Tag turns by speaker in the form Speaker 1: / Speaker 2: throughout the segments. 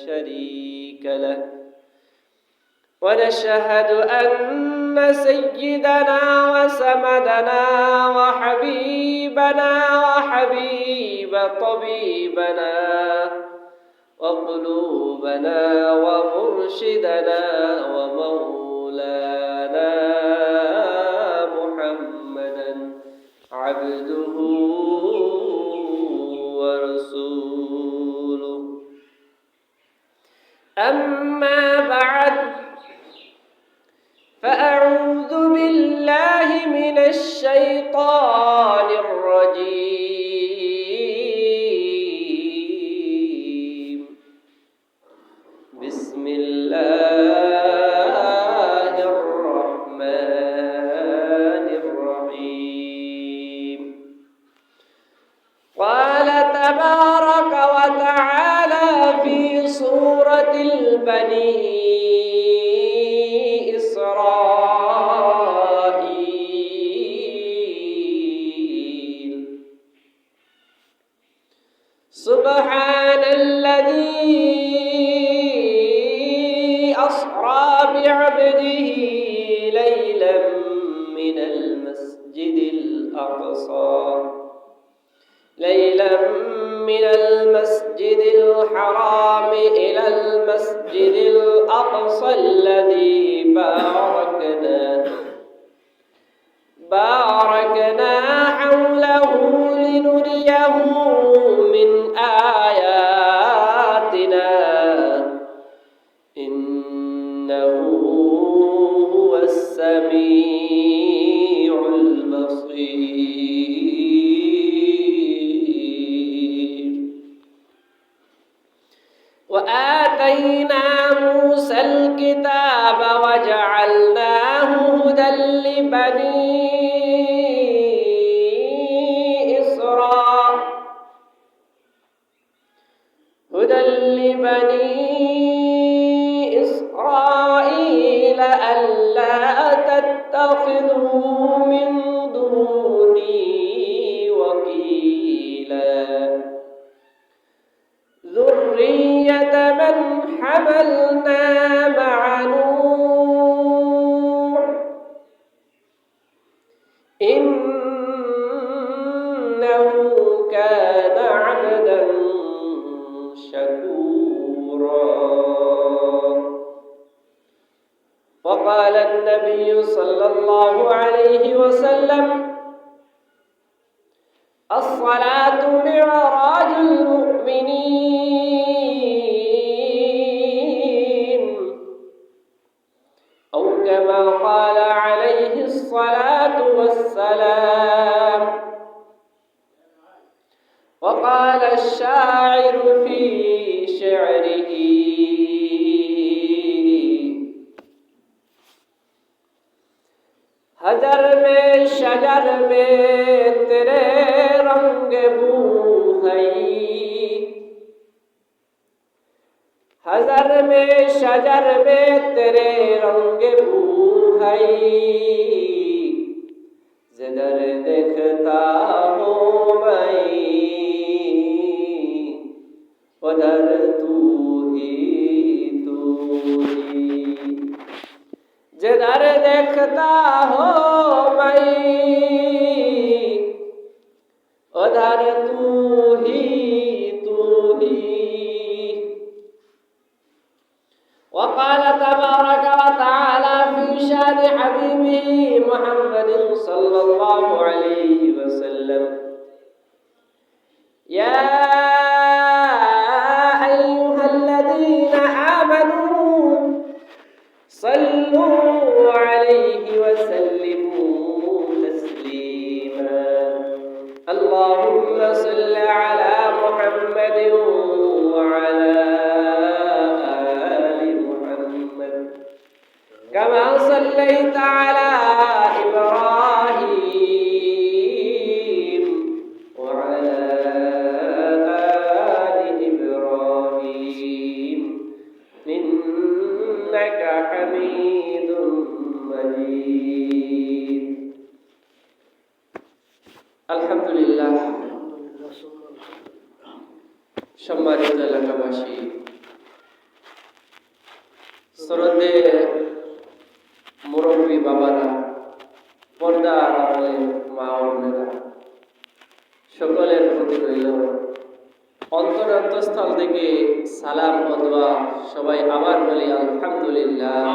Speaker 1: شريك له ونشهد أن سيدنا وسندنا وحبيبنا وحبيب طبيبنا وقلوبنا ومرشدنا ومولانا محمدا عبده ورسوله أما بعد فأعوذ بالله من الشيطان الرجيم بسم الله الرحمن الرحيم قال تبارك وتعالى في سورة البني سبحان الذي أسرى بعبده ليلا من المسجد الحرام إلى المسجد الأقصى الذي باركنا حوله لنريه من آياتنا إنه هو السميع البصير وآتينا موسى الكتاب وجعلناه هدى لبني إسرائيل ألا تتخذوا من دوني وكيلا ذرية من حملنا مع نوح إنه كان عبدا شكورا وقال النبي صلى الله عليه وسلم الصلاة معراج المؤمنين أو كما قال عليه الصلاة والسلام وقال الشاعر في شعره हजर में शजर में तेरे रंग बू है हजर में शजर में तेरे रंग बू है जिधर देखता हूँ मैं उधर तू ही जिधर देखता हो मैं उधर तू ही وقال تبارك وتعالى في شان حبيبه محمد صلى الله عليه وسلم يا أيها الذين آمنوا صلوا عليه وسلموا تسليما اللهم صل على محمد وعلى آل محمد كما صليت على إبراهيم وعلى آل إبراهيم إنك حميد مجيد الحمد لله সম্মানিত এলাকাবাসী শ্রদ্ধে মুরব্বী বাবারা, পর্দার আড়ালে মা ও বোনেরা, সকলের প্রতি রইল অন্তরস্থল থেকে সালাম ও দোয়া। সবাই আবার বলি আলহামদুলিল্লাহ।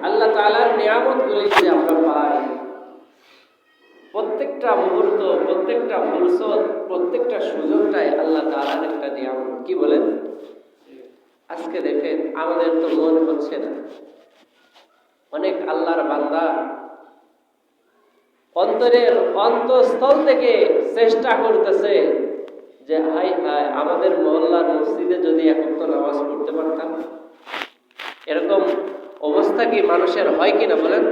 Speaker 1: আল্লাহ তাআলার নিয়ামতগুলি যে আমরা পাই, প্রত্যেকটা মুহূর্ত, প্রত্যেকটা ফুরসত, প্রত্যেকটা সুযোগটাই আল্লাহ তাআলার একটা নিয়ামত। কি বলেন? আজকে দেখেন আমাদের তো মনে হচ্ছে না, অনেক আল্লাহর বান্দা অন্তরের অন্তঃস্থল থেকে চেষ্টা করতেছে যে হাই হাই আমাদের মহল্লার মসজিদে যদি এখন তো নামাজ পড়তে পারতাম। এরকম অবস্থা কি মানুষের হয় কিনা বলেন?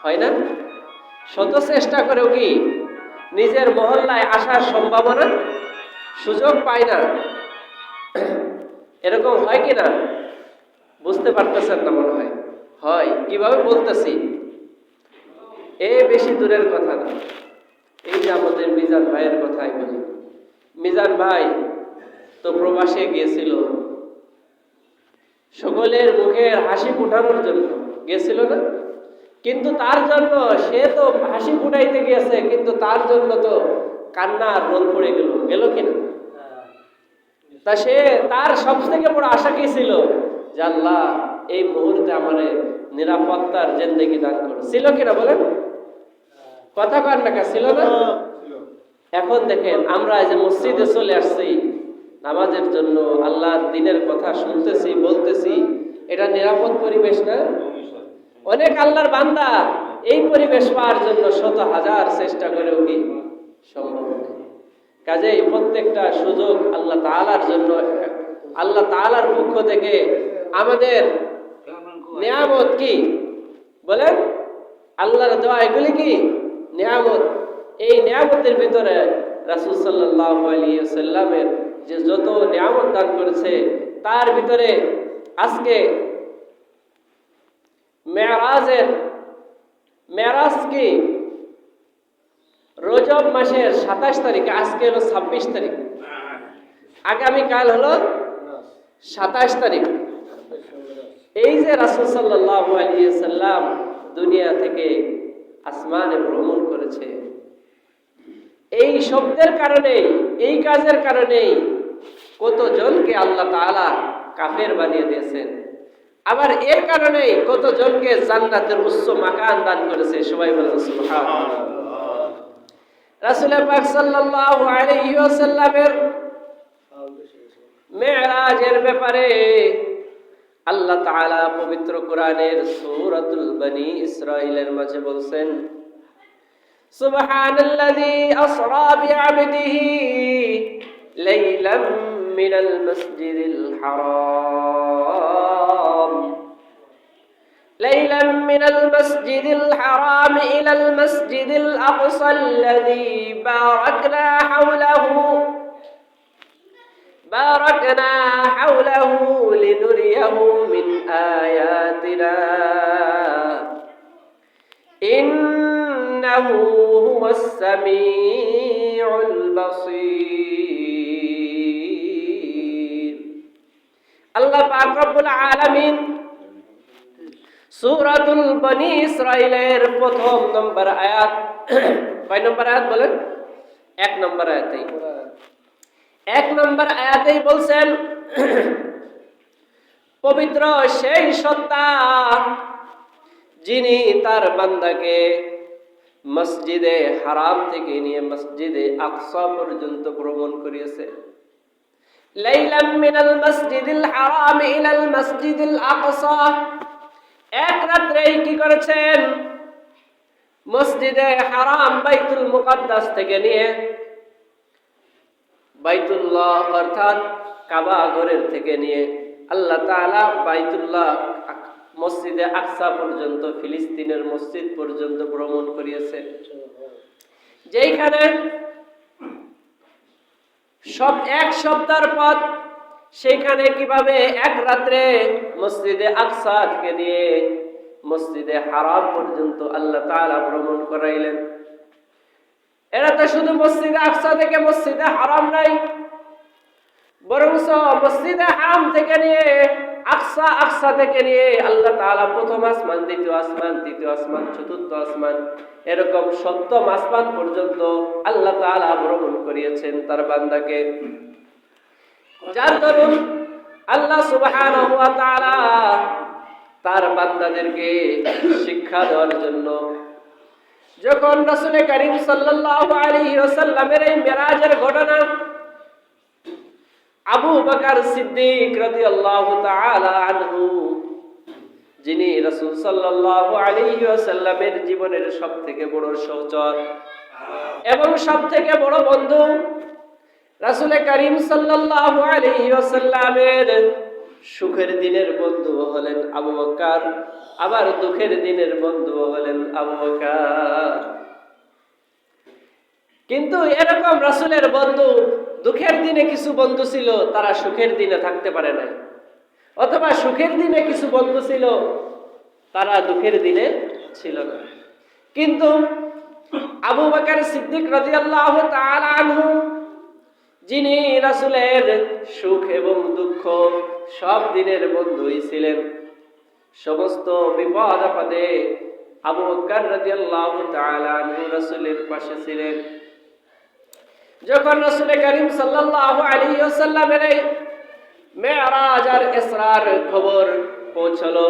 Speaker 1: হয় না? শত চেষ্টা করেও কি নিজের মহল্লায় আসার সম্ভাবনা, সুযোগ পায় না। এরকম হয় কিনা বুঝতে পারতেছেন না মনে হয়। হয়। কিভাবে বলতেছি? বেশি দূরের কথা না, এই যে আমাদের মিজান ভাইয়ের কথাই বলি। মিজান ভাই তো প্রবাসে গিয়েছিল, সকলের মুখের হাসি ফুটানোর জন্য গিয়েছিল না? কিন্তু তার জন্য, সে তো হাসি ফুটাইতে গিয়েছে, কিন্তু তার জন্য তো কান্নার রোল পড়ে গেল, গেল কিনা? তা সে তার সব থেকে বড় আশা কি ছিল? যে আল্লাহ এই মুহূর্তে আমার নিরাপত্তার জিন্দেগি দান করো। ছিল কিনা বলেন? কথা কর না, ছিল না? এখন দেখেন আমরা এই যে মসজিদে চলে আসছি নামাজের জন্য, আল্লাহর দ্বীনের কথা শুনতেছি, বলতেছি, এটা নিরাপদ পরিবেশ না? অনেক আল্লাহর বান্দা এই পরিবেশ পাওয়ার জন্য শত হাজার চেষ্টা করেও কি সম্ভব নয়। কাজেই প্রত্যেকটা সুযোগ আল্লাহ তাআলার জন্য, আল্লাহ তাআলার পক্ষ থেকে আমাদের নিয়ামত। কি বলেন? আল্লাহর দেওয়া এগুলি কি নিয়ামত। এই নিয়ামতের ভিতরে রাসূল সাল্লাল্লাহু আলাইহি ওয়াসাল্লামের যে যত নিয়ামত দান করেছে, তার ভিতরে আজকে মেরাজ কি রজব মাসের 27 তারিখে, আজকে হলো 26 তারিখ, আগামীকাল হলো 27 তারিখ। এই যে রাসূল সাল্লাল্লাহু আলাইহি ওয়াসাল্লাম দুনিয়া থেকে আসমানে ভ্রমণ করেছে, এই শব্দের কারণে, এই কাজের কারণে কতজনকে আল্লাহ তাআলা কাফের বানিয়ে দিয়েছেন, আবার এর কারণে কতজনকে জান্নাতের উচ্চ মাকান দান করেছে। সবাই বলেন সুবহানাল্লাহ। রাসূল পাক সাল্লাল্লাহু আলাইহি ওয়াসাল্লামের মেরাজের ব্যাপারে আল্লাহ তাআলা পবিত্র কোরআনের সূরাতুল বনী ইসরাঈলের মাঝে বলছেন, সুবহানাল্লাযী আসরা বিআবদিহি লাইলাম মিনাল মাসজিদিল হারাম ইলাল মাসজিদিল আকসাল্লাযী বারাকনা হাওলাহু লিনুরিয়াহু মিন আয়াতিনা ইন্নাহু হুয়াস সামিউল বাসীর। আল্লাহ পাক রব্বুল আলামিন সূরাতুল বনী ইসরাঈলের প্রথম নম্বর আয়াত, কয় নম্বর আয়াত বলেন? 1 নম্বর আয়াতেই, 1 নম্বর আয়াতেই বলছেন, পবিত্র সেই সত্তা যিনি তার বান্দাকে মসজিদে হারাম থেকে নিয়ে মসজিদে আকসা পর্যন্ত ভ্রমণ করিয়েছে। লাইলাম মিনাল মাসজিদিল হারাম ইলাল মাসজিদিল আকসা, এক রাত্রেই কি করেছেন? মসজিদে হারাম বাইতুল মুকাদ্দাস থেকে নিয়ে বাইতুল্লাহ অর্থাৎ কাবা ঘরের থেকে নিয়ে আল্লাহ তাআলা বাইতুল্লাহ মসজিদে আকসা পর্যন্ত, ফিলিস্তিনের মসজিদ পর্যন্ত ভ্রমণ করিয়েছে, যেখানে সব 1 সপ্তাহের পথ। সেখানে কিভাবে এক রাত্রে মসজিদে আকসা থেকে নিয়ে মসজিদে হারাম পর্যন্ত আল্লাহ তাআলা ভ্রমণ করাইলেন। এরা তো শুধু মসজিদে আকসা থেকে মসজিদে হারাম নাই, বরং মসজিদে হারাম থেকে নিয়ে আকসা, আকসা থেকে নিয়ে আল্লাহ তাআলা প্রথম আসমান, দ্বিতীয় আসমান, তৃতীয় আসমান, চতুর্থ আসমান, এরকম সপ্তম আসমান পর্যন্ত আল্লাহ তাআলা ভ্রমণ করিয়েছেন তার বান্দাকে। যার দরুন আল্লাহ সুবহানাহু ওয়া তাআলা তার বান্দাদেরকে শিক্ষা দেওয়ার জন্য যখন রাসূল করিম সাল্লাল্লাহু আলাইহি ওয়াসাল্লামের এই মেরাজের ঘটনা আবু বকর সিদ্দিক রাদিয়াল্লাহু তাআলা আনহু, যিনি রাসূল সাল্লাল্লাহু আলাইহি ওয়াসাল্লামের জীবনের সবথেকে বড় সহচর এবং সবথেকে বড় বন্ধু, রাসূল করিম সাল্লাল্লাহু আলাইহি ওয়াসাল্লামের সুখের দিনের বন্ধু হলেন আবু বকর, আবার দুঃখের দিনের বন্ধু হলেন আবু বকর। কিন্তু এরকম রাসূলের বন্ধু, দুঃখের দিনে কিছু বন্ধু ছিল তারা সুখের দিনে থাকতে পারে না, অথবা সুখের দিনে কিছু বন্ধু ছিল তারা দুঃখের দিনে ছিল না। কিন্তু আবু বকর সিদ্দিক রাদিয়াল্লাহু তাআলা আনহু, যিনি রাসূলের সুখ এবং দুঃখ সব দিনের বন্ধুই ছিলেন, সমস্ত বিপদ আপদে আবু বকর রাদিয়াল্লাহু তাআলা আনহু রাসূলের পাশে ছিলেন। যখন রাসূল করিম সাল্লাল্লাহু আলাইহি ওয়াসাল্লামের মেরাজ আর ইসরার খবর পৌঁছলো,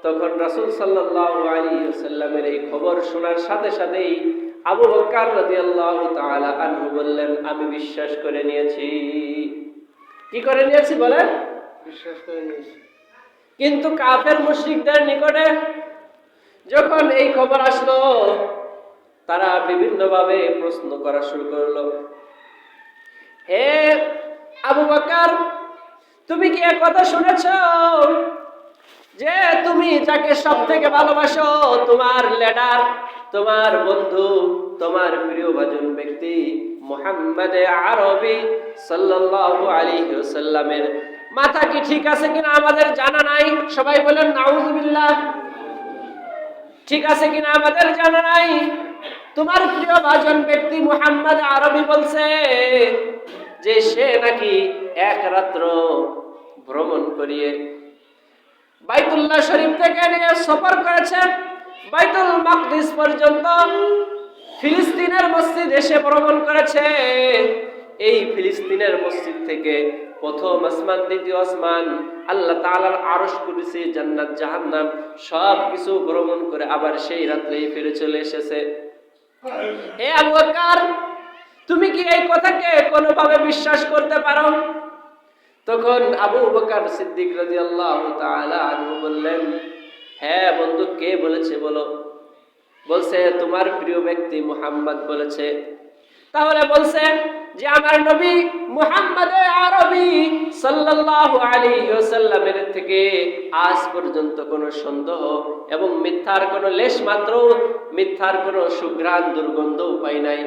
Speaker 1: তখন রাসূল সাল্লাল্লাহু আলাইহি ওয়াসাল্লামের এই খবর শোনার সাথে সাথেই আবু বকর রাদিয়াল্লাহু তাআলা আনহু বললেন, আমি বিশ্বাস করে নিয়েছি। কি করে নিয়েছি বলেন? বিশ্বাস করে নিয়েছি। কিন্তু কাফের মুশরিকদের নিকটে যখন এই খবর আসলো, তারা বিভিন্নভাবে প্রশ্ন করা শুরু করলো, হে আবু বকর, তুমি কি এই কথা শুনেছো যে তুমি যাকে সবথেকে ভালোবাসো, তোমার লিডার, তোমার বন্ধু, তোমার প্রিয়ভাজন ব্যক্তি মুহাম্মদ আরবি সাল্লাল্লাহু আলাইহি ওয়াসাল্লামের মাথা কি ঠিক আছে কিনা আমাদের জানা নাই? সবাই বলেন নাউযুবিল্লাহ। ঠিক আছে কিনা আমাদের জানা নাই। তোমার প্রিয়ভাজন ব্যক্তি মুহাম্মদ আরবি বলছে যে সে নাকি এক রাত্র ভ্রমণ করিয়ে বাইতুল্লাহ শরীফ থেকে নিয়ে সফর করেছেন বাইতুল মাকদিস পর্যন্ত, ফিলিস্তিনের মসজিদ এসে ভ্রমণ করেছে। এই ফিলিস্তিনের মসজিদ থেকে প্রথম আসমান, দ্বিতীয় আসমান, আল্লাহ তাআলার আরশ, কুরসি, জান্নাত, জাহান্নাম সব কিছু ভ্রমণ করে আবার সেই রাত্রেই ফিরে চলে এসেছে। হে আবু বকর, তুমি কি এই কথাকে কোনোভাবে বিশ্বাস করতে পারো? তখন আবু বকর সিদ্দিক রাদিয়াল্লাহু তাআলা আনহু বললেন, হ্যাঁ বন্ধু, কে বলেছে বলো? বলছে তোমার প্রিয় ব্যক্তি মুহাম্মদ বলেছে। তাহলে বলছে যে আমার নবী মুহাম্মদ আরবি সাল্লাল্লাহু আলাইহি ওয়াসাল্লামের থেকে আজ পর্যন্ত কোনো সন্দেহ এবং মিথ্যার কোনো লেশ মাত্র, মিথ্যার কোনো সুঘ্রাণ দুর্গন্ধও পাই নাই,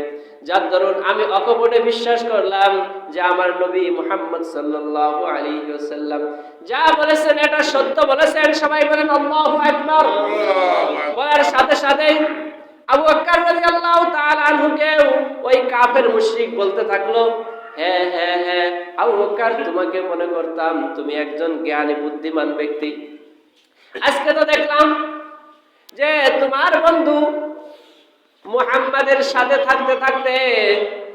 Speaker 1: যার দরুন আমি অকপটে বিশ্বাস করলাম যে আমার নবী মুহাম্মদ সাল্লাল্লাহু আলাইহি ওয়াসাল্লাম যা বলেছেন এটা সত্য বলেছেন। সবাই বলেন আল্লাহু আকবার। বলার সাথে সাথে আবু বকর রাদিয়াল্লাহু তাআলা আনহুকে ওই কাফের মুশরিক বলতে থাকলো, হ্যাঁ হ্যাঁ হ্যাঁ আবু বকর, তোমাকে মনে করতাম তুমি একজন জ্ঞানী বুদ্ধিমান ব্যক্তি, আজকে তো দেখলাম যে তোমার বন্ধু মুহাম্মাদের সাথে থাকতে থাকতে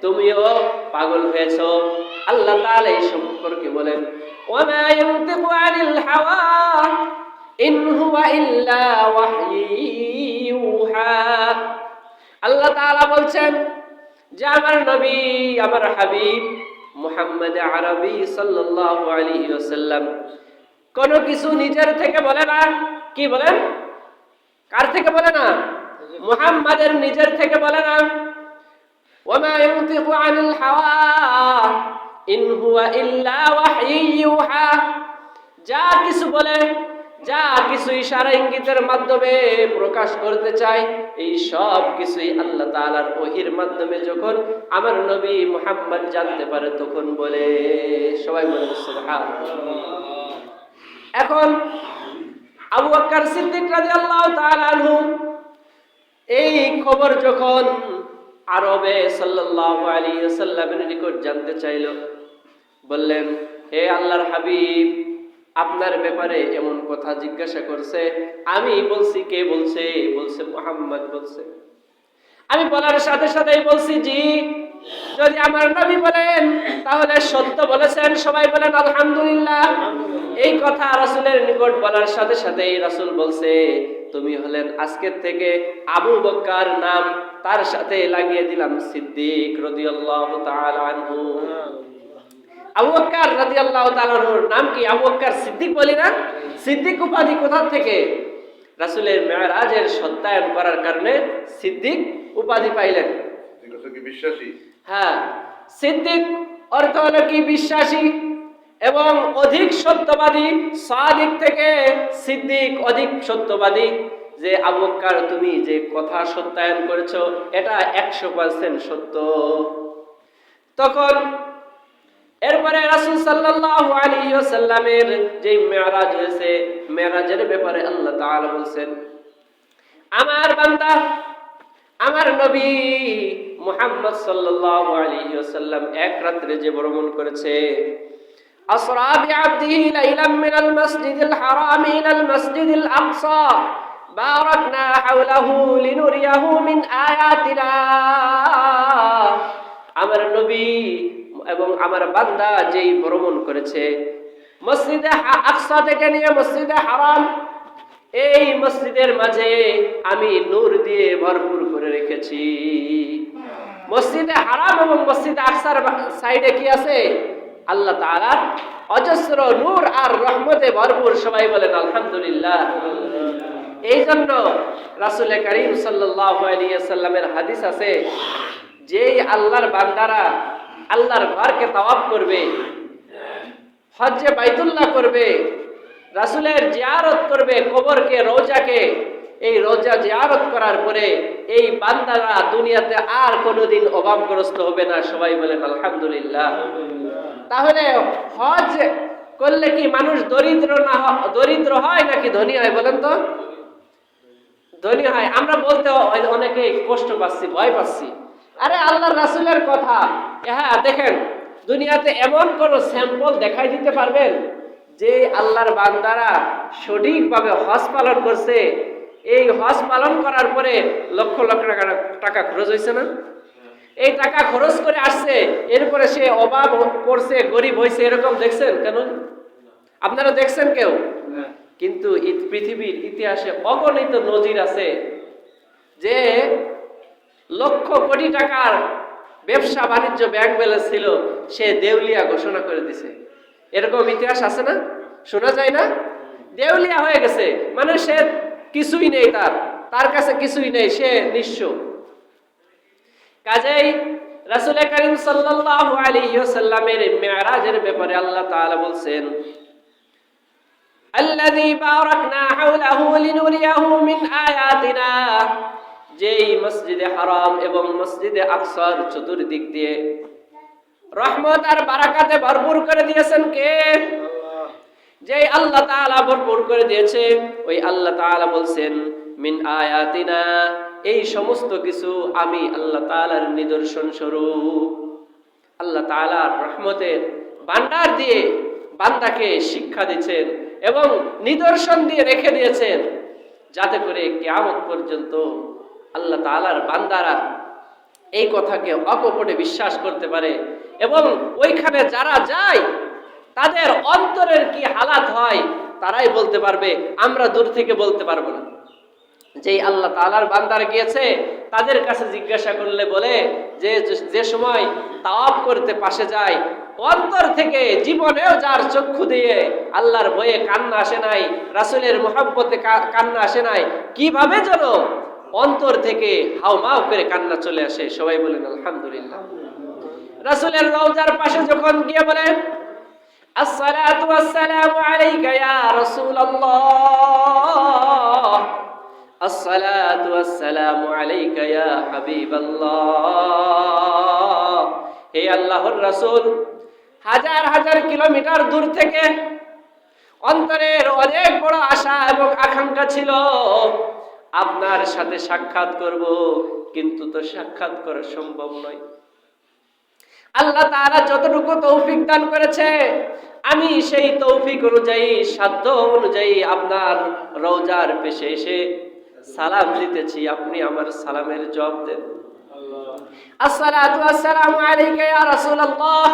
Speaker 1: তুমিও পাগল হয়েছো। আল্লাহ তাআলা এই সম্পর্কে বলেন, ওয়ামা ইয়ানতিকু আনিল হাওয়া ইন হুয়া ইল্লা ওয়াহয়ুহা। আল্লাহ তাআলা বলছেন যে আমার নবী, আমার হাবিব মুহাম্মদ আরবি সাল্লাল্লাহু আলাইহি ওয়াসাল্লাম কোন কিছু নিজের থেকে বলে না। কি বলেন? কার থেকে বলে না? মুহাম্মাদের নিজের থেকে বলে না। ওয়ামা ইয়ানতিকু আনিল হাওয়া ইন হুয়া ইল্লা ওয়াহয়ুহা। যা কিছু বলে, যা কিছু ইশারা ইঙ্গিতের মাধ্যমে প্রকাশ করতে চায়, এই সব কিছুই আল্লাহ তাআলার ওহীর মাধ্যমে যখন আমার নবী মুহাম্মদ জানতে পারে তখন বলে। সবাই বলেন সুবহানাল্লাহ। এখন আবু বকর সিদ্দিক রাদিয়াল্লাহু তাআলা আনহু এই খবর যখন আরবে সাল্লাল্লাহু আলাইহি ওয়াসাল্লামের নিকট জানতে চাইল, বললেন, হে আল্লাহর হাবিব, আপনার ব্যাপারে এমন কথা জিজ্ঞাসা করছে, আমি বলছি কে বলছে? বলছে মুহাম্মদ বলছে। আমি বলার সাথে সাথেই বলছি জি। যদি আমার নবী বলেন তাহলে সত্য বলেছেন, সবাই বলেন আলহামদুলিল্লাহ। এই কথা রাসূলের নিকট বলার সাথে সাথেই রাসূল বলছে, তুমি হলেন আজকের থেকে আবু বকর নাম তার সাথে লাগিয়ে দিলাম সিদ্দিক রাদিয়াল্লাহু তাআলা আনহু। আবু বকর রাদিয়াল্লাহু তাআলা আনহুর নাম কি? আবু বকর সিদ্দিক বলি না? সিদ্দিক উপাধি কোথা থেকে? রাসূলের মেরাজের সত্যায়ন করার কারণে সিদ্দিক উপাধি পাইলেন।
Speaker 2: বিশ্বাসী।
Speaker 1: হ্যাঁ, সিদ্দিক অর্থ হলো কি? বিশ্বাসী এবং অধিক সত্যবাদী। সাদিক থেকে সিদ্দিক অধিক সত্যবাদী। যে আবু বকর তুমি যে কথা সত্যায়ন করেছো এটা 100% সত্য। তখন এরপরে রাসূল সাল্লাল্লাহু আলাইহি ওয়াসাল্লামের যে মেরাজ হয়েছে, মেরাজের ব্যাপারে আল্লাহ তাআলা বলছেন, আমার বান্দা আমার নবী মুহাম্মদ সাল্লাল্লাহু আলাইহি ওয়াসাল্লাম এক রাত্রে যে ভ্রমণ করেছে, আসরা বিআবদিহি লাইলাম মিনাল মাসজিদিল হারাম ইলাল মাসজিদিল আকসা বারাকনা হাওলাহু লিনুরিয়াহু মিন আয়াতিনা। আমার নবী এবং আমার বান্দা যেই ভ্রমণ করেছে মসজিদে আকসা থেকে নিয়ে মসজিদে হারাম, এই মসজিদের মাঝে আমি নূর দিয়ে ভরপুর করে রেখেছি। মসজিদে হারাম এবং মসজিদে আকসার সাইডে কি আছে? আল্লাহ তাআলার অজস্র নূর আর রহমতে ভরপুর। সবাই বলেন আলহামদুলিল্লাহ। এই জন্য রাসূল করিম সাল্লাল্লাহু আলাইহি ওয়াসাল্লামের হাদিস আছে, যেই আল্লাহর বান্দারা আল্লাহর ঘরকে তাওয়াফ করবে, হজ্জে বাইতুল্লাহ করবে, রাসূলের জিয়ারত করবে, কবরকে, রওজাকে, এই রওজা জিয়ারত করার পরে এই বান্দারা দুনিয়াতে আর কোনোদিন অভাবগ্রস্ত হবে না। সবাই বলেন আলহামদুলিল্লাহ। তাহলে হজ করলে কি মানুষ দরিদ্র হয় নাকি ধনী হয়? বলেন তো। ধনী হয়। আমরা বলতে অনেকে কষ্ট পাচ্ছি, ভয় পাচ্ছি। আরে আল্লাহর রাসূলের কথা। হ্যাঁ, দেখেন দুনিয়াতে এমন কোন স্যাম্পল দেখাই দিতে পারবেন যে আল্লাহর বান্দারা সঠিকভাবে হজ পালন করছে, এই হজ পালন করার পরে লক্ষ লক্ষ টাকা খরচ হয়েছে না? এই টাকা খরচ করে আসছে, এরপরে সে অভাব পড়ছে, গরিব হয়েছে, এরকম দেখছেন কেন? আপনারা দেখছেন কেউ? কিন্তু পৃথিবীর ইতিহাসে অগণিত নজির আছে যে লক্ষ কোটি টাকার ব্যবসা বাণিজ্য ব্যাংক ব্যালেন্স ছিল, সে দেউলিয়া ঘোষণা করে দিছে। এরকম ইতিহাস আছে না? শোনা যায় না? দেউলিয়া হয়ে গেছে, মানে সে কিছুই নেই, তার কাছে কিছুই নেই, সে নিঃস্ব। কাজেই রাসূল করিম সাল্লাল্লাহু আলাইহি ওয়াসাল্লামের মিরাজের ব্যাপারে আল্লাহ তাআলা বলছেন, আল্লাযী বারাকনা হাওলাহু লিনুরিয়াহু মিন আয়াতিনা। যেই মসজিদে হারাম এবং মসজিদে আকসার চতুর্দিক দিয়ে রহমত আর বারাকাতে ভরপুর করে দিয়েছেন কে? যেই আল্লাহ তাআলা ভরপুর করে দিয়েছে, ওই আল্লাহ তাআলা বলছেন মিন আয়াতিনা, এই সমস্ত কিছু আমি আল্লাহ তাআলার নিদর্শন স্বরূপ। আল্লাহ তাআলার রহমতের ভান্ডার দিয়ে বান্দাকে শিক্ষা দিচ্ছেন এবং নিদর্শন দিয়ে রেখে দিয়েছেন, যাতে করে কিয়ামত পর্যন্ত আল্লাহ তাআলার বান্দারা এই কথাকে অকপটে বিশ্বাস করতে পারে এবং ওইখানে যারা যায় তাদের অন্তরের কি হালাত হয় তারাই বলতে পারবে, আমরা দূর থেকে বলতে পারবো না। যেই আল্লাহ তাআলার বান্দারা গিয়েছে তাদের কাছে জিজ্ঞাসা করলে বলে যে সময় তাওয়াফ করতে পাশে যায়, অন্তর থেকে জীবনেও যার চক্ষু দিয়ে আল্লাহর ভয়ে কান্না আসে নাই, রাসূলের মুহাব্বতে কান্না আসে নাই, কিভাবে যেন অন্তর থেকে হাউমাউ করে কান্না চলে আসে। সবাই বলেন আলহামদুলিল্লাহ। রাসূলের রওজার পাশে যখন গিয়ে বলে আসসালাতু ওয়াসসালামু আলাইকা ইয়া রাসূলুল্লাহ, আসসালাতু ওয়াসসালামু আলাইকা ইয়া হাবিবাল্লাহ, হে আল্লাহর রাসূল, হাজার হাজার কিলোমিটার দূর থেকে অন্তরের অনেক বড় আশা এবং আকাঙ্ক্ষা ছিল আপনার সাথে সাক্ষাৎ করব, কিন্তু তো সাক্ষাৎ করা সম্ভব নয়। আল্লাহ তাআলা যতটুকু তৌফিক দান করেছে, আমি সেই তৌফিক অনুযায়ী, সাধ্য অনুযায়ী আপনার রওজার পেশে এসে সালাম দিতেছি, আপনি আমার সালামের জবাব দেন। আসসালাতু ওয়াসসালামু আলাইকা ইয়া রাসূলুল্লাহ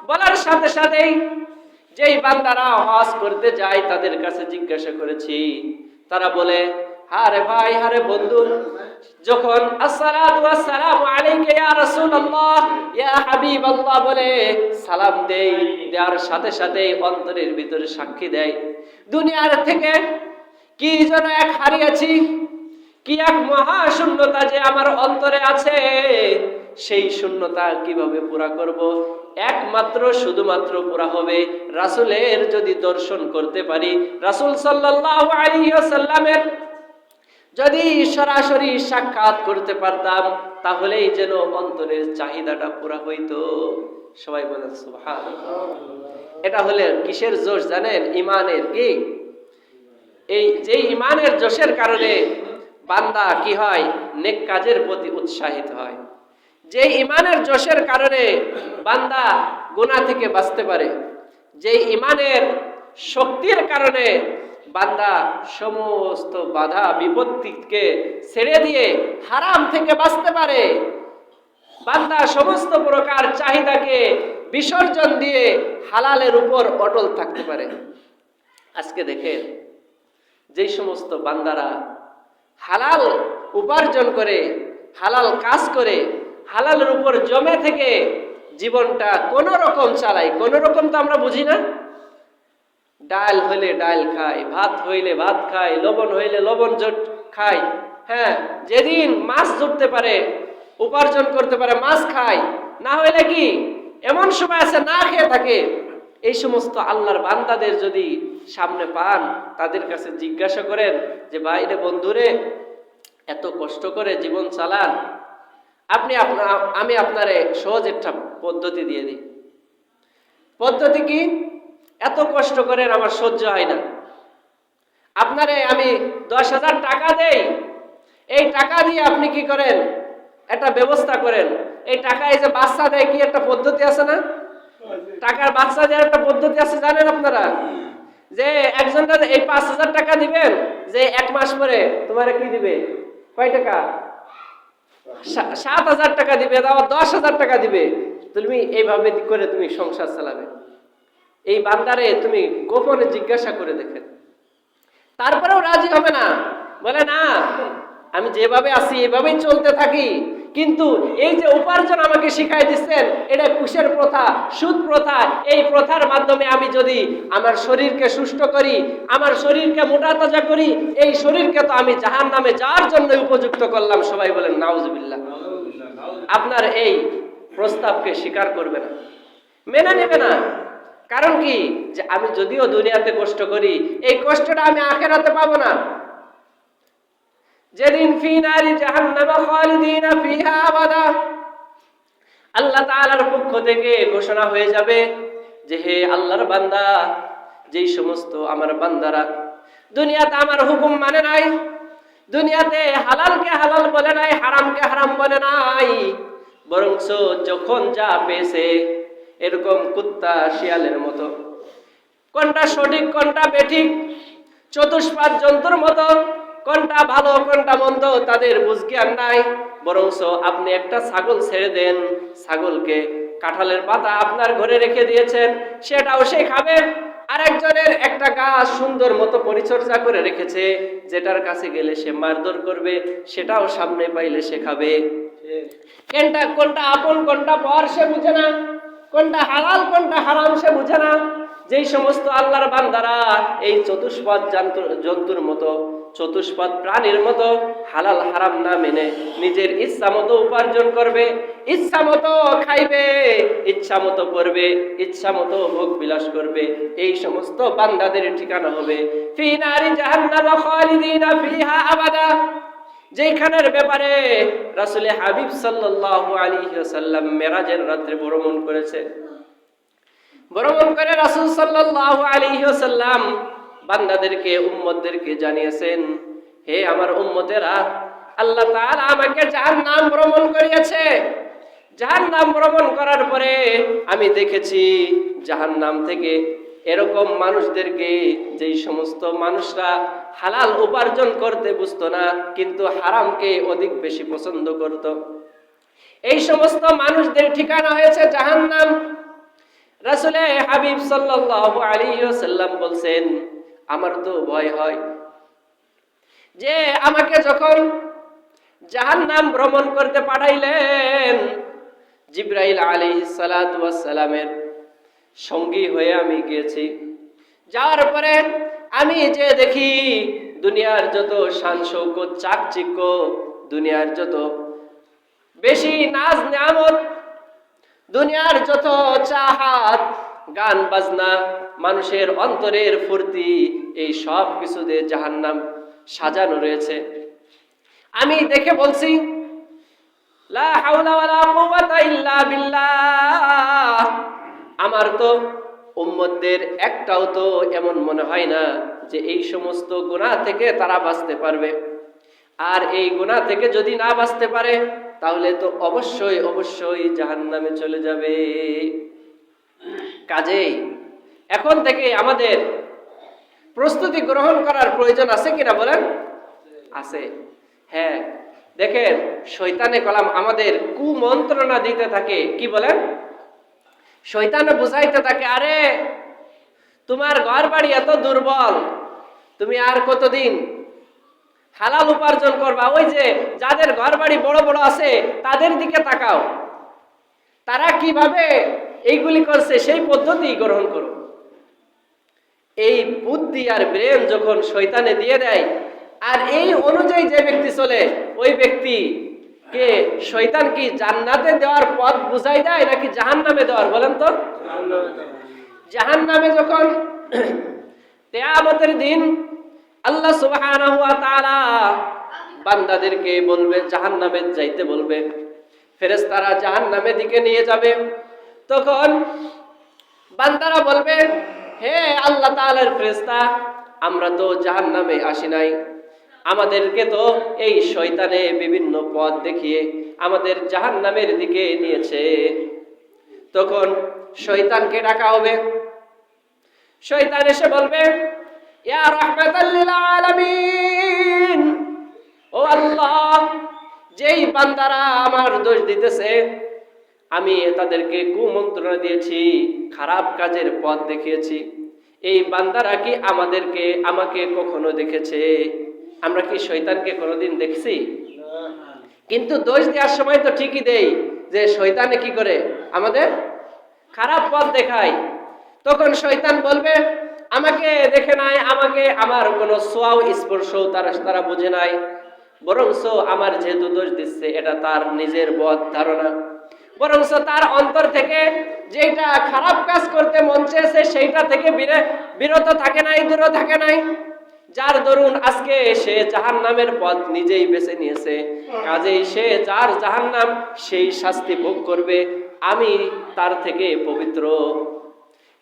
Speaker 1: বলার সাথে সাথেই যেই বান্দারা হজ করতে যায় তাদের কাছে জিজ্ঞাসা করেছি, তারা বলে, আরে ভাই, আরে বন্ধু, যখন আসসালাতু ওয়াসসালামু আলাইকা ইয়া রাসূলুল্লাহ ইয়া হাবিবাল্লাহ বলে সালাম দেই, দেওয়ার সাথে সাথে অন্তরের ভিতরে সাক্ষী দেয় দুনিয়ার থেকে কি যেন এক হারিয়েছি, কি এক মহা শূন্যতা যে আমার অন্তরে আছে, সেই শূন্যতা কিভাবে পুরা করব? একমাত্র শুধুমাত্র পুরা হবে রাসূলের যদি দর্শন করতে পারি, রাসূল সাল্লাল্লাহু আলাইহি ওয়াসাল্লামের যদি সরাসরি সাক্ষাৎ করতে পারতাম, তাহলেই যেন অন্তরের চাহিদাটা পুরা হইতো। সবাই বলেন সুবহানাল্লাহ। এটা হলে কিসের জোশ জানেন? ইমানের। কি এই যে ইমানের জোশের কারণে বান্দা কি হয়? নেক কাজের প্রতি উৎসাহিত হয়। যে ইমানের জোশের কারণে বান্দা গুনাহ থেকে বাঁচতে পারে, যে ইমানের শক্তির কারণে বান্দা সমস্ত বাধা বিপত্তিকে ছেড়ে দিয়ে হারাম থেকে বাঁচতে পারে, বান্দা সমস্ত প্রকার চাহিদাকে বিসর্জন দিয়ে হালালের উপর অটল থাকতে পারে। আজকে দেখেন, যেই সমস্ত বান্দারা হালাল উপার্জন করে, হালাল কাজ করে, হালালের উপর জমে থেকে জীবনটা কোন রকম চালায়, কোন রকম তো আমরা বুঝি না। ডাল হইলে ডাল খায়, ভাত হইলে ভাত খায়, লবণ হইলে লবণ খায়। হ্যাঁ, যেদিন মাছ ধরতে পারে, উপার্জন করতে পারে, মাছ খায়, না হইলে কি এমন সময় আছে না খেয়ে থাকে। এই সমস্ত আল্লাহর বান্দাদের যদি সামনে পান, তাদের কাছে জিজ্ঞাসা করেন যে, ভাইরে, বন্ধুরে, এত কষ্ট করে জীবন চালান, আমি আপনারে সহজ একটা পদ্ধতি দিয়ে দিই। পদ্ধতি কি? এত কষ্ট করেন, আমার সহ্য হয় না, আপনারে আমি 10,000 টাকা দেই, এই টাকা দিয়ে আপনি কি করেন? একটা ব্যবস্থা করেন। এই টাকা, এই যে বাচ্চা দেয়, কি একটা পদ্ধতি আছে না? টাকার বাচ্চা দেওয়ার একটা পদ্ধতি আছে, জানেন আপনারা? যে একজনটা এই 5,000 টাকা দিবেন, যে 1 মাস পরে তোমার কি দিবে? কয় টাকা? 7,000 টাকা দিবে, আবার 10,000 টাকা দিবে। তুমি এইভাবে করে তুমি সংসার চালাবে। এই বান্দারে তুমি গোপনে জিজ্ঞাসা করে দেখেন, তারপরেও রাজি হবে না, বলে না, আমি যেভাবে আছি এভাবেই চলতে থাকি, কিন্তু এই যে উপার্জন আমাকে শিখাই দিচ্ছেন, এটা কুশের প্রথা, সুদ প্রথা, এই প্রথার মাধ্যমে আমি যদি আমার শরীরকে সুস্থ করি, আমার শরীরকে মোটা তাজা করি, এই শরীরকে তো আমি জাহান্নামে যাওয়ার জন্য উপযুক্ত করলাম। সবাই বলেন নাউজুবিল্লাহ। আপনার এই প্রস্তাবকে স্বীকার করবে না, মেনে নেবে না। কারণ কি? যে আমি যদিও দুনিয়াতে কষ্ট করি, এই কষ্টটা আমি আখিরাতে পাবো না। যেদিন ফি নারি জাহান্নাম খালিদিনা ফিহা আবাদা, আল্লাহ তাআলার পক্ষ থেকে ঘোষণা হয়ে যাবে যে, হে আল্লাহর বান্দা, যেই সমস্ত আমার বান্দারা দুনিয়াতে আমার হুকুম মানে নাই, দুনিয়াতে হালালকে হালাল বলে নাই, হারামকে হারাম বলে নাই, বরঞ্চ যখন যা পেয়েছে এরকম কুত্তা শিয়ালের মতো কোনটা সঠিক কোনটা বেঠিক, চতুষ্পাদ জন্তুর মতো কোনটা ভালো কোনটা মন্দ তাদের বুঝ জ্ঞান নাই। বরঞ্চ আপনি একটা ছাগল ছেড়ে দেন, ছাগলকে কাঁঠালের পাতা আপনার ঘরে রেখে দিয়েছেন, সেটাও সে খাবে। আরেকজনের একটা গাছ সুন্দর মতো পরিচর্যা করে রেখেছে, যেটার কাছে গেলে সে মারধর করবে, সেটাও সামনে পাইলে সে খাবে। কোনটা আপন কোনটা পর সে বুঝে না, কোনটা হালাল কোনটা হারাম সে বুঝে না। যেই সমস্ত আল্লাহর বান্দারা এই চতুষ্পদ জন্তুর মতো, চতুষ্পদ প্রাণীর মতো হালাল হারাম না মেনে নিজের ইচ্ছা মতো উপার্জন করবে, ইচ্ছা মতো খাইবে, ইচ্ছা মতো করবে, ইচ্ছা মতো ভোগ বিলাস করবে, এই সমস্ত বান্দাদের ঠিকানা হবে ফি নারি জাহান্নাম খালিদিনা ফিহা আবাদা। যেখানের ব্যাপারে রাসূল হাবিব সাল্লাল্লাহু আলাইহি ওয়াসাল্লাম মেরাজের রাতে ভ্রমণ করেছে, ভ্রমণ করে রাসূল সাল্লাল্লাহু আলাইহি ওয়াসাল্লাম বান্দাদেরকে, উম্মতদেরকে জানিয়েছেন, হে আমার উম্মতেরা, আল্লাহ তাআলা আমাকে জাহান্নাম ভ্রমণ করিয়েছে, জাহান্নাম ভ্রমণ করার পরে আমি দেখেছি জাহান্নাম থেকে এরকম মানুষদেরকে, যেই সমস্ত মানুষরা হালাল উপার্জন করতে বুঝতো না কিন্তু হারামকে অধিক বেশি পছন্দ করত, এই সমস্ত মানুষদের ঠিকানা হয়েছে জাহান্নাম। রাসূলে হাবিব সাল্লাল্লাহু আলাইহি ওয়াসাল্লাম বলছেন, আমার তো ভয় হয় যে আমাকে যখন জাহান্নাম ভ্রমণ করতে পাঠাইলেন, জিবরাইল আলাইহিস সালাতু ওয়াস সালামের সঙ্গী হয়ে আমি গিয়েছি। যাওয়ার পরে আমি যে দেখি দুনিয়ার যত শান শৌকত চাকচিক্য, দুনিয়ার যত বেশি নাজ নিয়ামত, দুনিয়ার যত চাহাত, গান বাজনা, মানুষের অন্তরের ফুর্তি, এই সব কিছু দিয়ে জাহান্নাম সাজানো রয়েছে। আমি দেখে বলছি, লা হাওলা ওয়ালা কুওয়াতা ইল্লা বিল্লাহ, আমার তো উম্মতদের একটাও তো এমন মনে হয় না যে এই সমস্ত গুনাহ থেকে তারা বাঁচতে পারবে। আর এই গুনাহ থেকে যদি না বাঁচতে পারে তাহলে তো অবশ্যই অবশ্যই জাহান্নামে চলে যাবে। কাজেই এখন থেকে আমাদের প্রস্তুতি গ্রহণ করার প্রয়োজন আছে কিনা বলেন? আছে। হ্যাঁ, দেখেন শয়তানে কলাম আমাদের কুমন্ত্রণা দিতে থাকে। কি বলেন? শয়তানে বুঝাইতে থাকে, আরে তোমার ঘর বাড়ি এত দুর্বল, তুমি আর কতদিন হালাল উপার্জন করবা? ওই যে যাদের ঘর বাড়ি বড় বড় আছে তাদের দিকে তাকাও, তারা কিভাবে এইগুলি করছে সেই পদ্ধতি গ্রহণ করো। এই বুদ্ধি আর ব্রেন যখন শয়তানে দিয়ে দেয়, আর এই অনুযায়ী যে ব্যক্তি চলে, ওই ব্যক্তি কে শয়তান কি জান্নাতে দেওয়ার পথ বুঝাই দেয় নাকি জাহান্নামে দেওয়ার? বলেন তো। জাহান্নামে যখন কিয়ামতের দিন আল্লাহ সুবহানাহু ওয়া তাআলা বান্দাদেরকে বলবে, জাহান্নামে যাইতে বলবে, ফেরেশতারা জাহান্নামের দিকে নিয়ে যাবে, তখন বান্দারা বলবে, হে আল্লাহ তাআলার ফেরেশতা, আমরা তো জাহান্নামে আসি নাই, আমাদেরকে তো এই শয়তানে বিভিন্ন পথ দেখিয়ে আমাদের জাহান্নামের দিকে নিয়েছে। তখন শয়তানকে ডাকা হবে, শয়তান এসে বলবে, ইয়া রাহমাতাল লিল আলামিন, ও আল্লাহ, যেই বান্দারা আমার দোষ দিতেছে, আমি তাদেরকে কুমন্ত্রণা দিয়েছি, খারাপ কাজের পথ দেখিয়েছি, এই বান্দারা কি আমাকে কখনো দেখেছে? আমরা কি শয়তানকে কোনোদিন দেখছি? কিন্তু দোষ দেওয়ার সময় তো ঠিকই দেই, যে শয়তানে কি করে আমাদের খারাপ পথ দেখায়। তখন শয়তান বলবে, আমাকে দেখে নাই, আমাকে আমার কোনো ছোঁয়াও স্পর্শও তারা বুঝে নাই, বরংস আমার যেহেতু দোষ দিচ্ছে এটা তার নিজের বদ ধারণা, বরংস তার অন্তর থেকে যেটা খারাপ কাজ করতে মন চেয়েছে সেইটা থেকে বিরত থাকে নাই, দূর থাকে নাই, যার দরুন আজকে সে জাহান্নামের পথ নিজেই বেছে নিয়েছে। কাজেই সে যার জাহান্নাম সেই শাস্তি ভোগ করবে, আমি তার থেকে পবিত্র।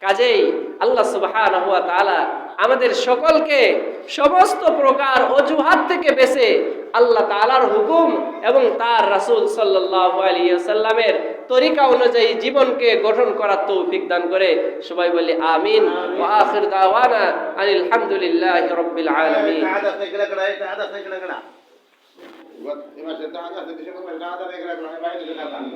Speaker 1: কাজেই আল্লাহ সুবহানাহু ওয়া তাআলা আমাদের সকলকে সমস্ত প্রকার অজুহাত থেকে বেঁচে আল্লাহ তাআলার হুকুম এবং তার রাসূল সাল্লাল্লাহু আলাইহি ওয়াসাল্লামের তরিকা অনুযায়ী জীবনকে গঠন করার তৌফিক দান করে। সবাই বলি আমিন। ওয়া আখির দাওয়ানা আনিল হামদুলিল্লাহি রাব্বিল আলামিন।